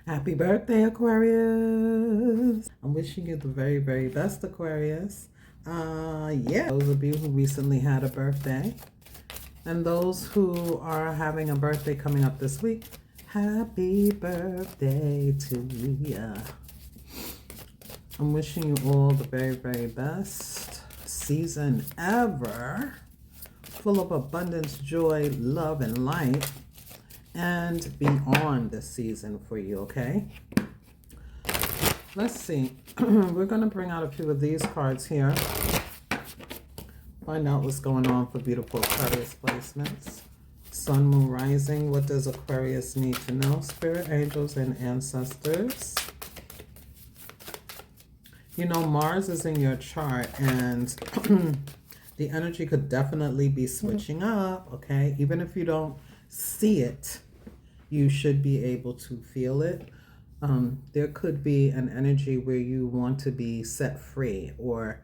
Happy birthday, Aquarius. I'm wishing you the very, very best, Aquarius. Yeah, those of you who recently had a birthday and those who are having a birthday coming up this week, happy birthday to you. I'm wishing you all the very, very best season ever, full of abundance, joy, love, and light, and beyond this season for you, okay? Let's see. We're going to bring out a few of these cards here. Find out what's going on for beautiful Aquarius placements. Sun, Moon, Rising. What does Aquarius need to know? Spirit, angels, and ancestors. You know, Mars is in your chart, and the energy could definitely be switching up, okay? Even if you don't see it, you should be able to feel it. There could be an energy where you want to be set free, or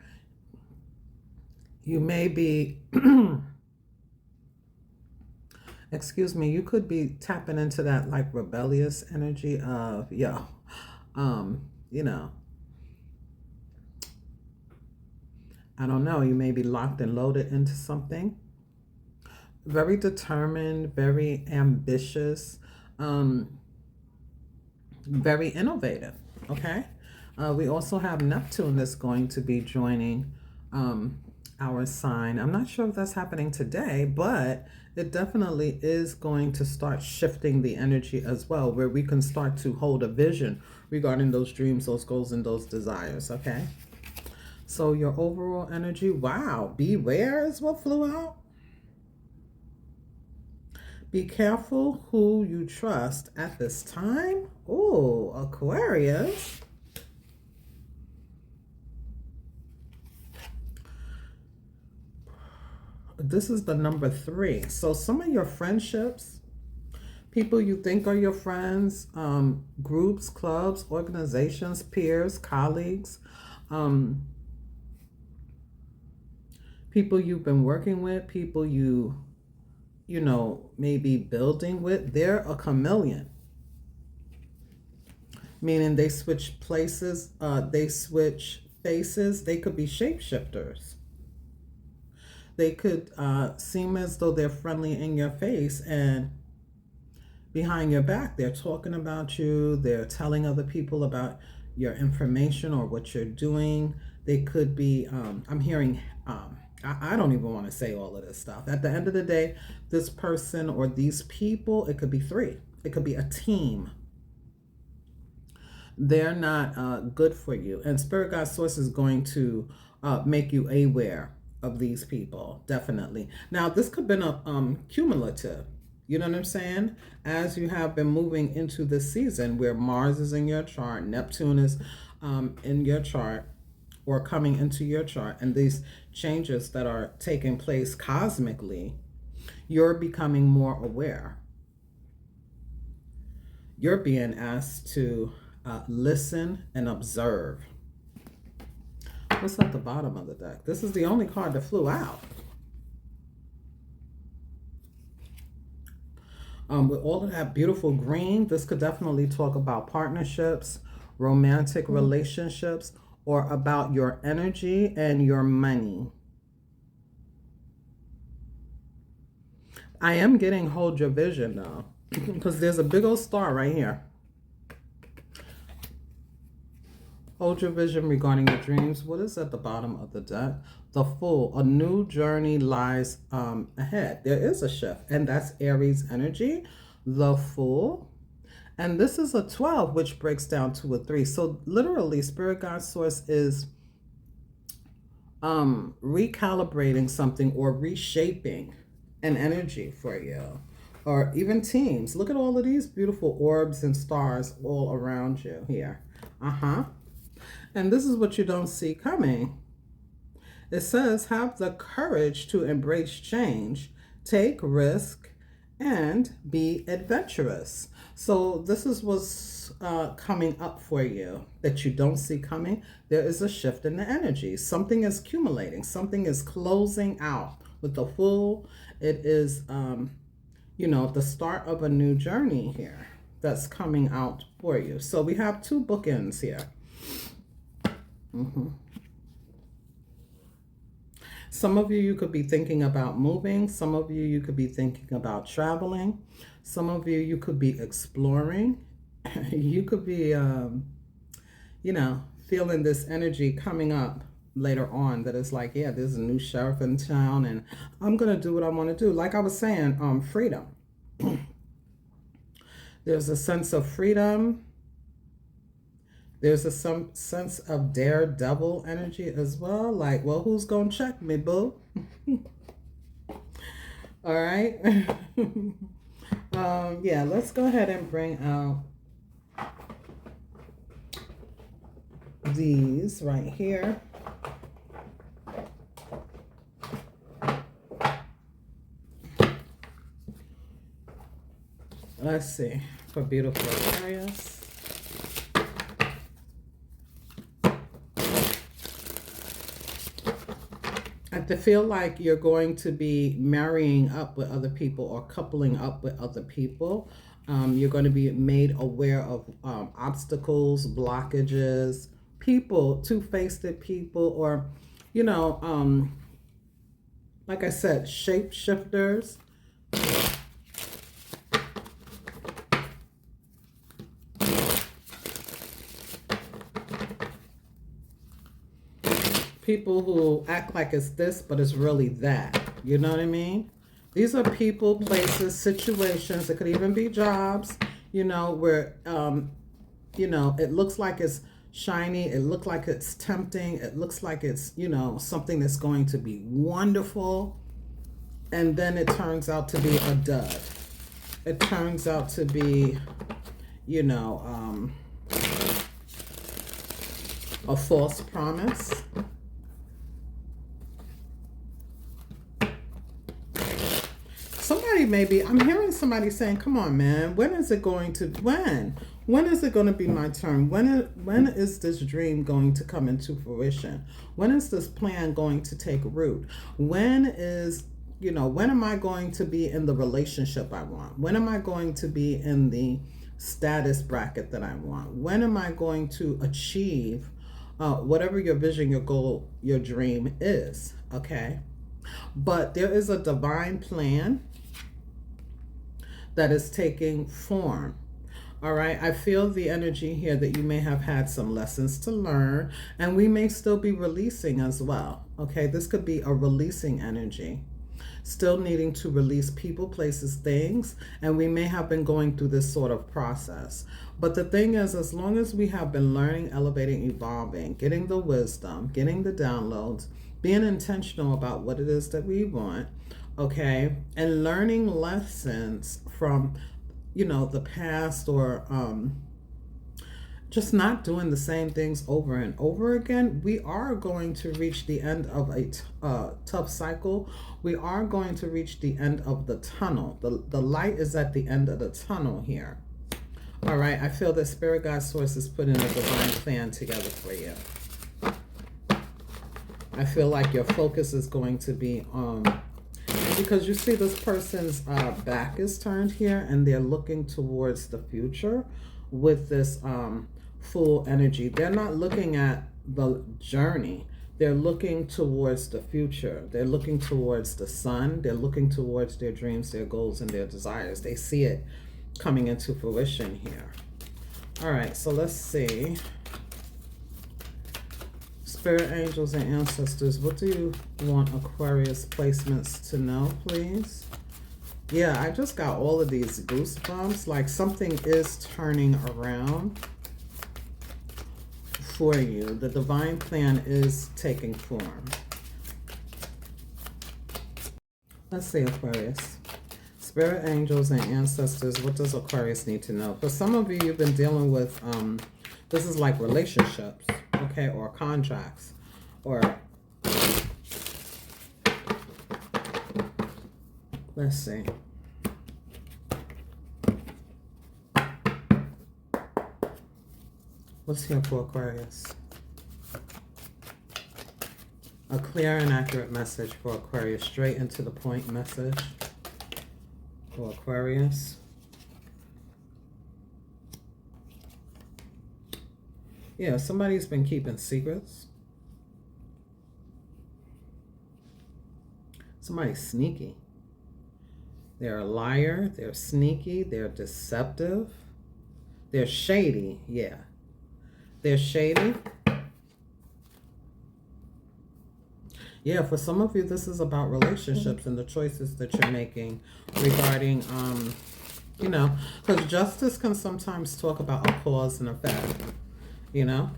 you may be, excuse me, you could be tapping into that like rebellious energy of, you know, I don't know, you may be locked and loaded into something. Very determined, very ambitious, very innovative, okay? We also have Neptune that's going to be joining our sign. I'm not sure if that's happening today, but it definitely is going to start shifting the energy as well, where we can start to hold a vision regarding those dreams, those goals, and those desires, okay? So your overall energy, wow, beware is what flew out. Be careful who you trust at this time. Oh, Aquarius. This is the number 3. So some of your friendships, people you think are your friends, groups, clubs, organizations, peers, colleagues, people you've been working with, people you know, maybe building with, they're a chameleon. Meaning they switch places, they switch faces, they could be shapeshifters. They could seem as though they're friendly in your face, and behind your back, they're talking about you, they're telling other people about your information or what you're doing. They could be, I'm hearing, I don't even want to say all of this stuff. At the end of the day, this person or these people, it could be 3. It could be a team. They're not good for you. And Spirit Guide Source is going to make you aware of these people, definitely. Now, this could have been cumulative. You know what I'm saying? As you have been moving into this season where Mars is in your chart, Neptune is in your chart, or coming into your chart, and these changes that are taking place cosmically, you're becoming more aware. You're being asked to listen and observe. What's at the bottom of the deck? This is the only card that flew out. With all of that beautiful green, this could definitely talk about partnerships, romantic relationships, or about your energy and your money. I am getting hold your vision though, because there's a big old star right here. Hold your vision regarding your dreams. What is at the bottom of the deck? The Fool. A new journey lies ahead. There is a shift, and that's Aries energy. The Fool. And this is a 12, which breaks down to a 3. So literally, Spirit Guide Source is recalibrating something or reshaping an energy for you, or even teams. Look at all of these beautiful orbs and stars all around you here. And this is what you don't see coming. It says, have the courage to embrace change, take risk, and be adventurous. So this is what's coming up for you that you don't see coming. There is a shift in the energy. Something is accumulating. Something is closing out. With the Fool, it is, you know, the start of a new journey here. that's coming out for you. So we have two bookends here. Some of you could be thinking about moving. Some of you could be thinking about traveling. Some of you could be exploring. You could be, you know, feeling this energy coming up later on that is like, yeah, there's a new sheriff in town and I'm going to do what I want to do. Like I was saying, freedom. There's a sense of freedom. There's a some sense of daredevil energy as well. Like, well, who's going to check me, boo? All right. Yeah, let's go ahead and bring out these right here. Let's see, for beautiful Aquarius. I feel like you're going to be marrying up with other people or coupling up with other people. You're going to be made aware of obstacles, blockages, people, two-faced people, or, you know, like I said, shapeshifters. People who act like it's this, but it's really that. You know what I mean? These are people, places, situations. It could even be jobs, you know, where, you know, it looks like it's shiny. It looks like it's tempting. It looks like it's, you know, something that's going to be wonderful. And then it turns out to be a dud. It turns out to be, you know, a false promise. Somebody maybe, I'm hearing somebody saying, come on, man, when is it going to, when is it going to be my turn? When is this dream going to come into fruition? When is this plan going to take root? When is, you know, when am I going to be in the relationship I want? When am I going to be in the status bracket that I want? When am I going to achieve whatever your vision, your goal, your dream is, okay? But there is a divine plan that is taking form. All right, I feel the energy here that you may have had some lessons to learn, and we may still be releasing as well. Okay, this could be a releasing energy, still needing to release people, places, things, and we may have been going through this sort of process. But the thing is, as long as we have been learning, elevating, evolving, getting the wisdom, getting the downloads, being intentional about what it is that we want, okay, and learning lessons from, you know, the past, or just not doing the same things over and over again, we are going to reach the end of a tough cycle. We are going to reach the end of the tunnel. The light is at the end of the tunnel here. All right, I feel that Spirit Guide Source is putting a divine plan together for you. I feel like your focus is going to be on, because you see this person's back is turned here and they're looking towards the future with this full energy. They're not looking at the journey. They're looking towards the future. They're looking towards the sun. They're looking towards their dreams, their goals, and their desires. They see it coming into fruition here. All right, so let's see. Spirit angels and ancestors, what do you want Aquarius placements to know, please? Yeah, I just got all of these goosebumps, like something is turning around for you. The divine plan is taking form. Let's see, Aquarius. Spirit angels and ancestors, what does Aquarius need to know? For some of you, you've been dealing with, this is like relationships, okay, or contracts, or let's see. What's here for Aquarius? A clear and accurate message for Aquarius, straight into the point message for Aquarius. Yeah, somebody's been keeping secrets. Somebody's sneaky. They're a liar. They're sneaky. They're deceptive. They're shady. Yeah. They're shady. Yeah, for some of you, this is about relationships and the choices that you're making regarding, you know, because justice can sometimes talk about a cause and effect, you know?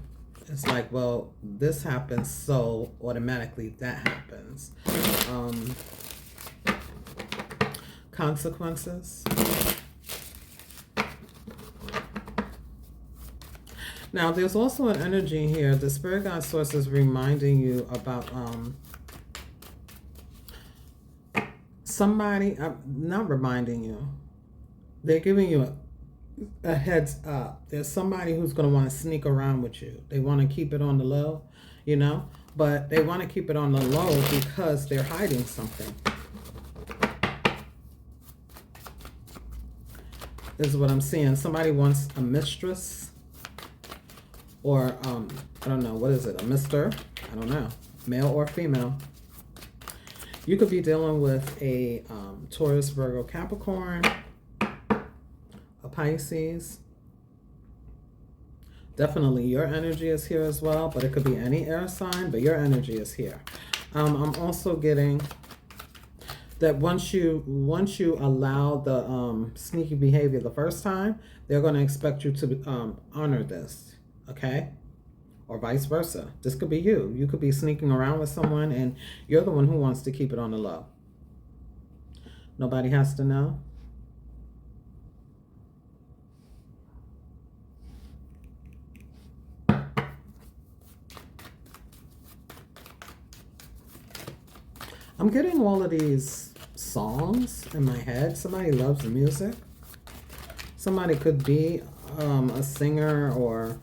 It's like, well, this happens, so automatically that happens. Consequences. Now, there's also an energy here. The Spirit Guide Source is reminding you about somebody, not reminding you. They're giving you a heads up. There's somebody who's going to want to sneak around with you. They want to keep it on the low, you know, but they want to keep it on the low because they're hiding something. This is what I'm seeing. Somebody wants a mistress, or I don't know, what is it? A mister? I don't know. Male or female. You could be dealing with a Taurus, Virgo, Capricorn, a Pisces. Definitely your energy is here as well, but it could be any air sign, but your energy is here. I'm also getting that once you allow the sneaky behavior the first time, they're going to expect you to honor this, okay? Or vice versa. This could be you. You could be sneaking around with someone and you're the one who wants to keep it on the low. Nobody has to know. I'm getting all of these songs in my head. Somebody loves music. Somebody could be a singer, or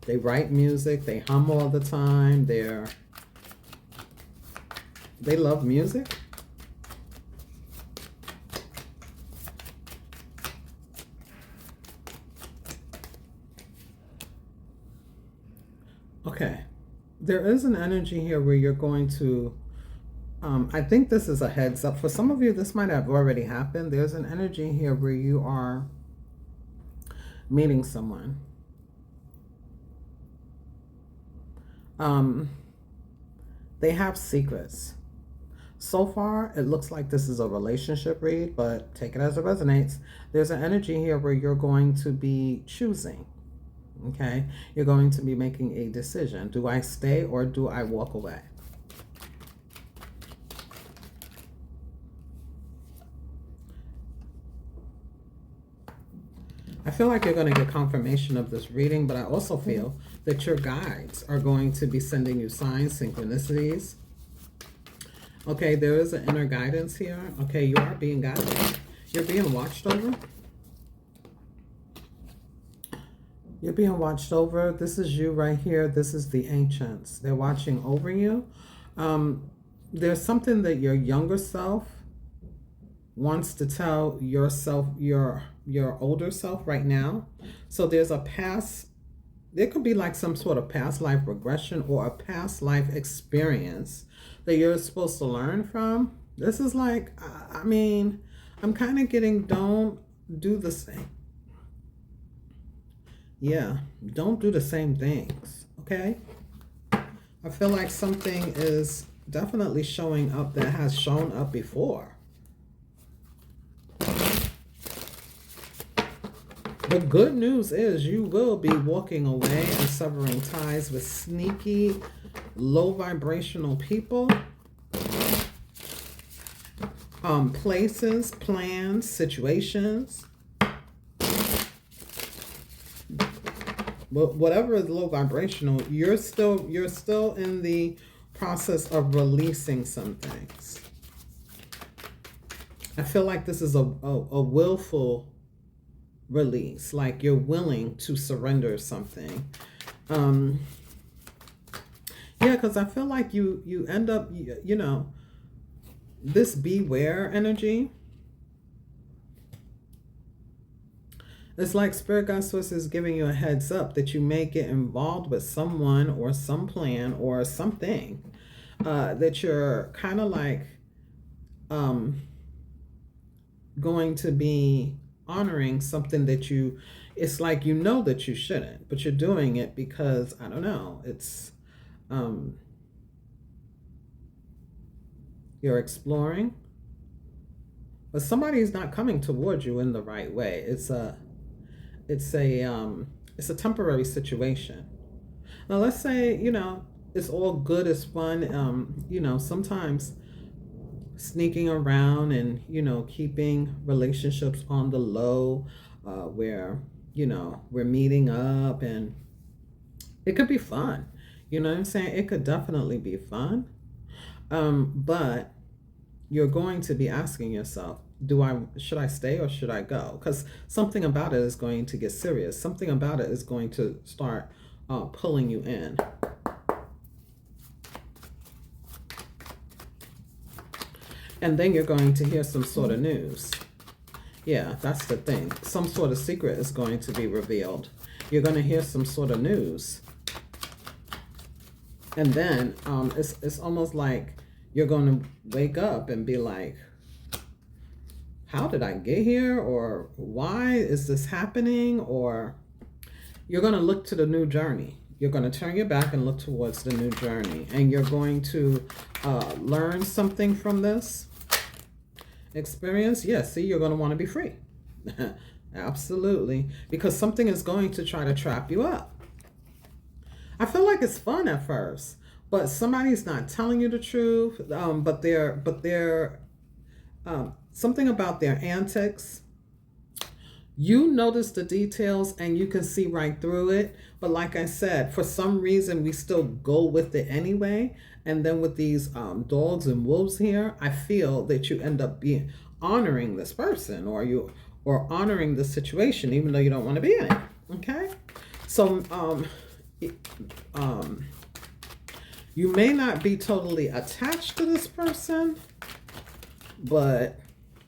they write music, they hum all the time, they love music. Okay. There is an energy here where you're going to, I think this is a heads up. For some of you, this might have already happened. There's an energy here where you are meeting someone. They have secrets. So far, it looks like this is a relationship read, but take it as it resonates. There's an energy here where you're going to be choosing, okay? You're going to be making a decision. Do I stay or do I walk away? I feel like you're going to get confirmation of this reading, but I also feel that your guides are going to be sending you signs, synchronicities. Okay, there is an inner guidance here. Okay, you are being guided. You're being watched over. You're being watched over. This is you right here. This is the ancients. They're watching over you. There's something that your younger self wants to tell yourself, your older self right now. So there's a past, there could be like some sort of past life regression or a past life experience that you're supposed to learn from. This is like, I mean, I'm kind of getting, don't do the same. Yeah, don't do the same things, okay? I feel like something is definitely showing up that has shown up before. The good news is you will be walking away and severing ties with sneaky, low vibrational people, places, plans, situations. But whatever is low vibrational, you're still in the process of releasing some things. I feel like this is a willful release, like you're willing to surrender something. Yeah, because I feel like you end up, you know, this beware energy. It's like Spirit Guide Source is giving you a heads up that you may get involved with someone or some plan or something that you're kind of like going to be honoring something that it's like you know that you shouldn't, but you're doing it because, I don't know, it's you're exploring, but somebody's not coming towards you in the right way. It's a temporary situation. Now let's say, it's all good, it's fun. Sometimes sneaking around and, keeping relationships on the low, where, we're meeting up, and it could be fun. You know what I'm saying? It could definitely be fun. But you're going to be asking yourself, should I stay or should I go? Because something about it is going to get serious. Something about it is going to start pulling you in. And then you're going to hear some sort of news. Yeah, that's the thing. Some sort of secret is going to be revealed. You're going to hear some sort of news. And then it's almost like you're going to wake up and be like, how did I get here? Or why is this happening? Or you're going to look to the new journey. You're going to turn your back and look towards the new journey. And you're going to learn something from this experience. Yes, see, you're going to want to be free. Absolutely. Because something is going to try to trap you up. I feel like it's fun at first, but somebody's not telling you the truth. But they're something about their antics. You notice the details and you can see right through it. But like I said, for some reason, we still go with it anyway. And then with these dogs and wolves here, I feel that you end up honoring this person or honoring the situation, even though you don't want to be in it. Okay? So you may not be totally attached to this person, but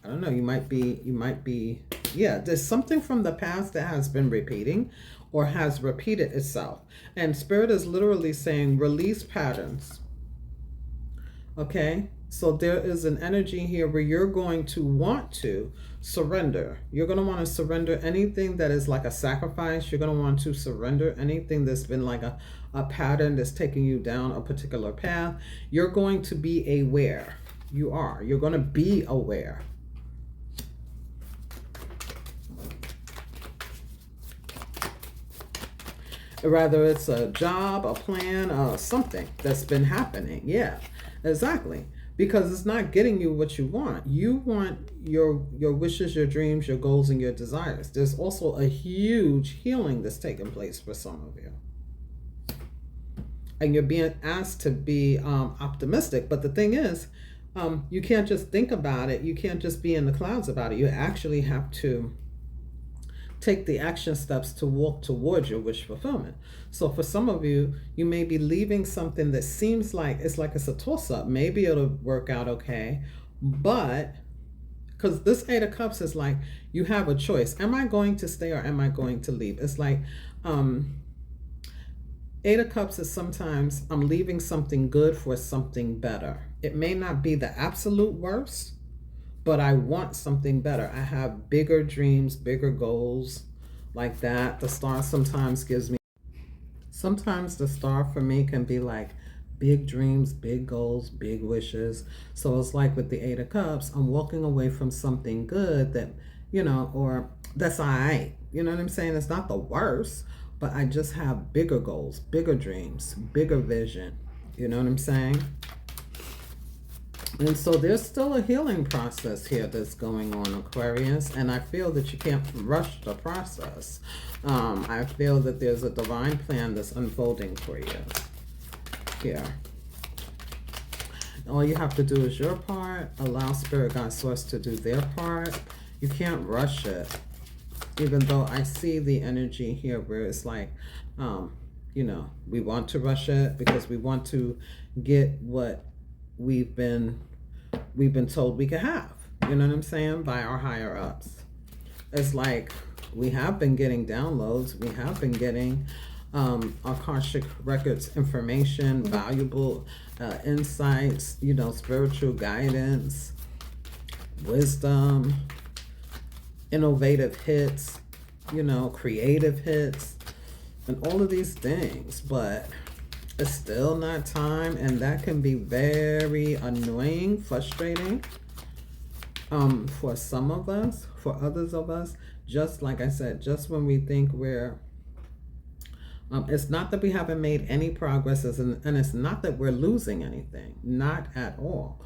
I don't know, you might be, yeah, there's something from the past that has been repeating or has repeated itself. And Spirit is literally saying release patterns. Okay? So there is an energy here where you're going to want to surrender. You're going to want to surrender anything that is like a sacrifice. You're going to want to surrender anything that's been like a pattern that's taking you down a particular path. You're going to be aware. You're going to be aware. Rather it's a job, a plan, something that's been happening. Yeah, exactly. Because it's not getting you what you want. You want your wishes, your dreams, your goals, and your desires. There's also a huge healing that's taking place for some of you. And you're being asked to be optimistic. But the thing is, you can't just think about it. You can't just be in the clouds about it. You actually have to take the action steps to walk towards your wish fulfillment. So for some of you, you may be leaving something that seems like it's a toss-up. Maybe it'll work out okay, but because this Eight of Cups is like, you have a choice. Am I going to stay or am I going to leave? It's like, Eight of Cups is sometimes I'm leaving something good for something better. It may not be the absolute worst, but I want something better. I have bigger dreams, bigger goals like that. The star sometimes the star for me can be like big dreams, big goals, big wishes. So it's like with the Eight of Cups, I'm walking away from something good that, or that's all right. You know what I'm saying? It's not the worst, but I just have bigger goals, bigger dreams, bigger vision. You know what I'm saying? And so there's still a healing process here that's going on, Aquarius, and I feel that you can't rush the process. I feel that there's a divine plan that's unfolding for you here. All you have to do is your part, allow Spirit, God, Source to do their part. You can't rush it, even though I see the energy here where it's like, we want to rush it because we want to get what we've been told we could have, you know what I'm saying, by our higher ups. It's like We have been getting downloads. We have been getting Akashic Records information, valuable insights, you know, spiritual guidance, wisdom, innovative hits, you know, creative hits, and all of these things. But it's still not time, and that can be very annoying, frustrating for some of us. For others of us, just like I said, just when we think we're it's not that we haven't made any progress, and it's not that we're losing anything, not at all.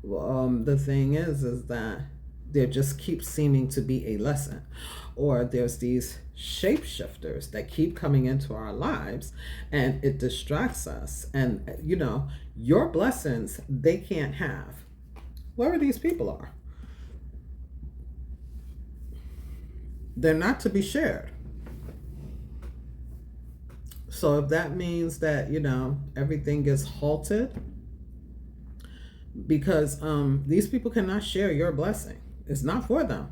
The thing is that there just keeps seeming to be a lesson, or there's these shapeshifters that keep coming into our lives, and it distracts us. And you know, your blessings they can't have. Whoever these people are, they're not to be shared. So if that means that, you know, everything gets halted because these people cannot share your blessing, it's not for them.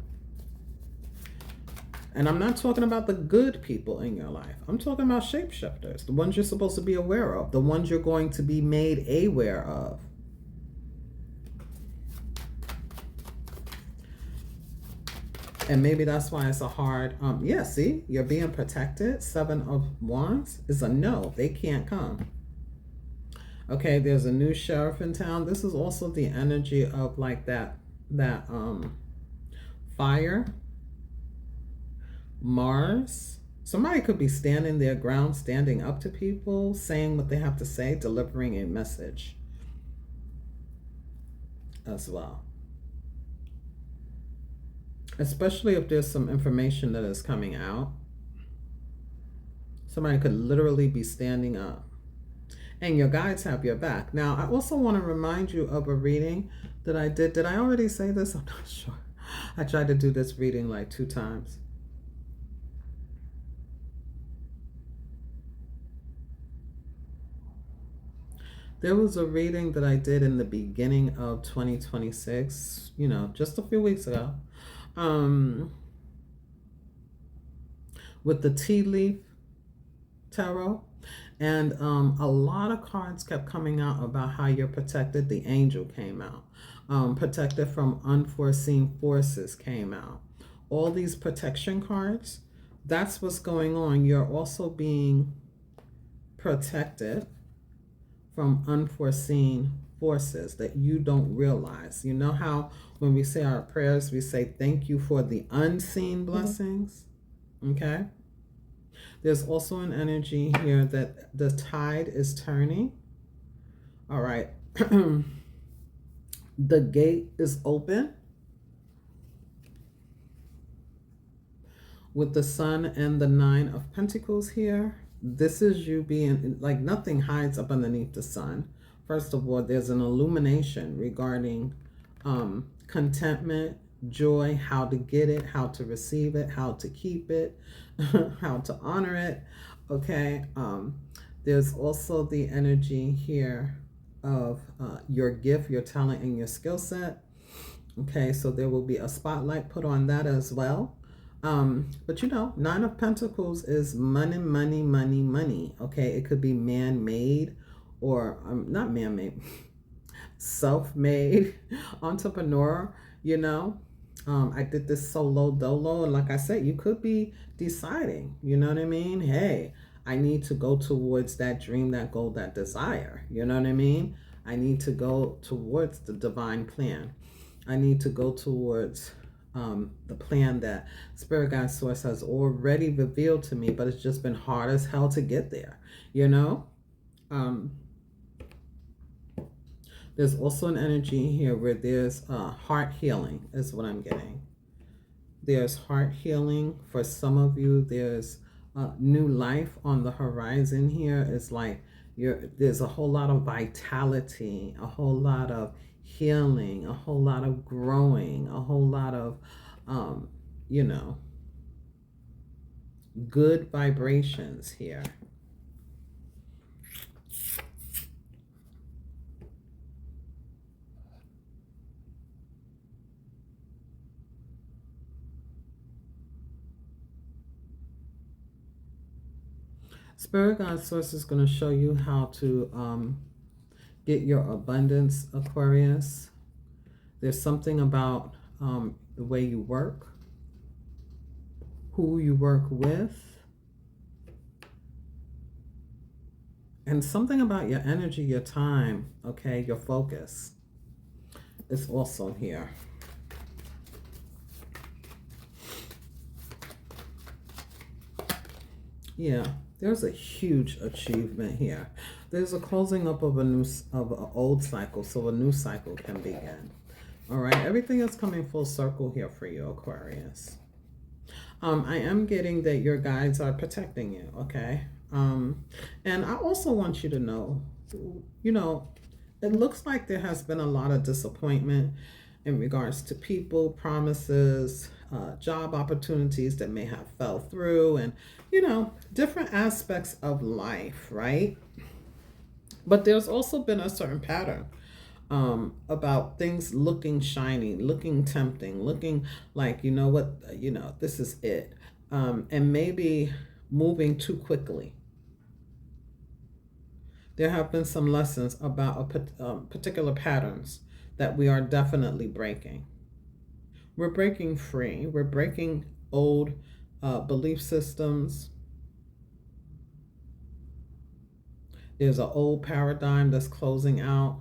And I'm not talking about the good people in your life. I'm talking about shapeshifters, the ones you're supposed to be aware of, the ones you're going to be made aware of. And maybe that's why it's a hard, yeah, see, you're being protected. 7 of Wands is a no, they can't come. Okay, there's a new sheriff in town. This is also the energy of like that fire, Mars. Somebody could be standing their ground, standing up to people, saying what they have to say, delivering a message as well. Especially if there's some information that is coming out. Somebody could literally be standing up. And your guides have your back. Now, I also want to remind you of a reading that I did. Did I already say this? I'm not sure. I tried to do this reading like 2 times. There was a reading that I did in the beginning of 2026, you know, just a few weeks ago. With the tea leaf tarot, and a lot of cards kept coming out about how you're protected. The angel came out, protected from unforeseen forces came out. All these protection cards, that's what's going on. You're also being protected from unforeseen forces that you don't realize. You know how when we say our prayers, we say thank you for the unseen blessings? Okay? There's also an energy here that the tide is turning. All right. The gate is open with the Sun and the 9 of Pentacles here. This is you being like, nothing hides up underneath the sun. First of all, there's an illumination regarding contentment, joy, how to get it, how to receive it, how to keep it, how to honor it. Okay. There's also the energy here of your gift, your talent, and your skill set. Okay, so there will be a spotlight put on that as well. But you know, 9 of Pentacles is money, money, money, money. Okay, it could be man-made or not man-made, self-made entrepreneur, you know. I did this solo dolo, and like I said, you could be deciding, you know what I mean? Hey, I need to go towards that dream, that goal, that desire. You know what I mean? I need to go towards the divine plan. I need to go towards the plan that Spirit Guide Source has already revealed to me, but it's just been hard as hell to get there, you know? There's also an energy here where there's heart healing is what I'm getting. There's heart healing for some of you. There's new life on the horizon here. It's like there's a whole lot of vitality, a whole lot of healing, a whole lot of growing, a whole lot of, you know, good vibrations here. Spirit Guide Source is going to show you how to get your abundance, Aquarius. There's something about the way you work, who you work with, and something about your energy, your time, okay, your focus is also here. Yeah, there's a huge achievement here. There's a closing up of an old cycle, so a new cycle can begin. All right, everything is coming full circle here for you, Aquarius. I am getting that your guides are protecting you, okay? And I also want you to know, it looks like there has been a lot of disappointment in regards to people, promises, job opportunities that may have fell through, and, different aspects of life, right? But there's also been a certain pattern about things looking shiny, looking tempting, looking like, this is it. And maybe moving too quickly. There have been some lessons about particular patterns that we are definitely breaking. We're breaking free. We're breaking old belief systems. There's an old paradigm that's closing out.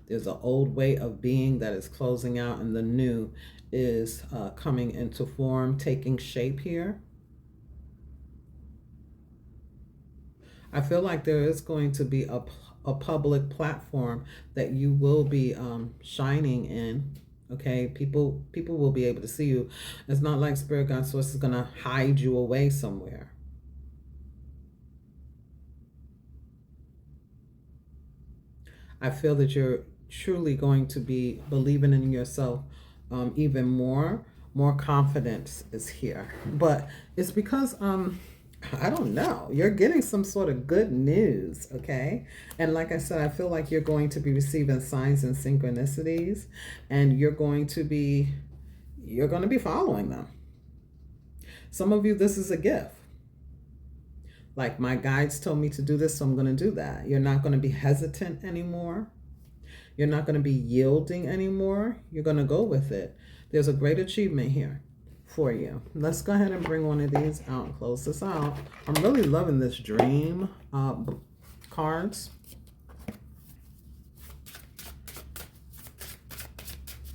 There's an old way of being that is closing out, and the new is coming into form, taking shape here. I feel like there is going to be a public platform that you will be shining in. Okay, people will be able to see you. It's not like Spirit Guide Source is going to hide you away somewhere. I feel that you're truly going to be believing in yourself even more. More confidence is here. But it's because, I don't know, you're getting some sort of good news, okay? And like I said, I feel like you're going to be receiving signs and synchronicities, and you're going to be following them. Some of you, this is a gift. Like, my guides told me to do this, so I'm going to do that. You're not going to be hesitant anymore. You're not going to be yielding anymore. You're going to go with it. There's a great achievement here for you. Let's go ahead and bring one of these out and close this out. I'm really loving this dream cards.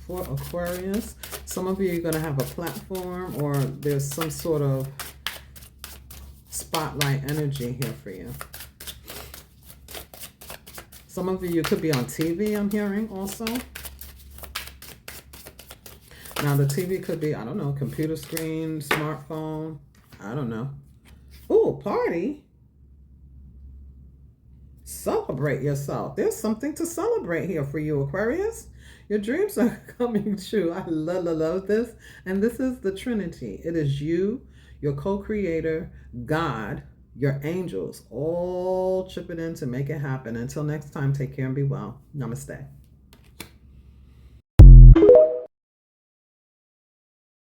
For Aquarius. Some of you are going to have a platform, or there's some sort of spotlight energy here for you. Some of you could be on TV, I'm hearing also. Now the TV could be, I don't know, computer screen, smartphone, I don't know. Ooh, party. Celebrate yourself. There's something to celebrate here for you, Aquarius. Your dreams are coming true. I love this. And this is the Trinity. It is you, your co-creator, God, your angels, all chipping in to make it happen. Until next time, take care and be well. Namaste.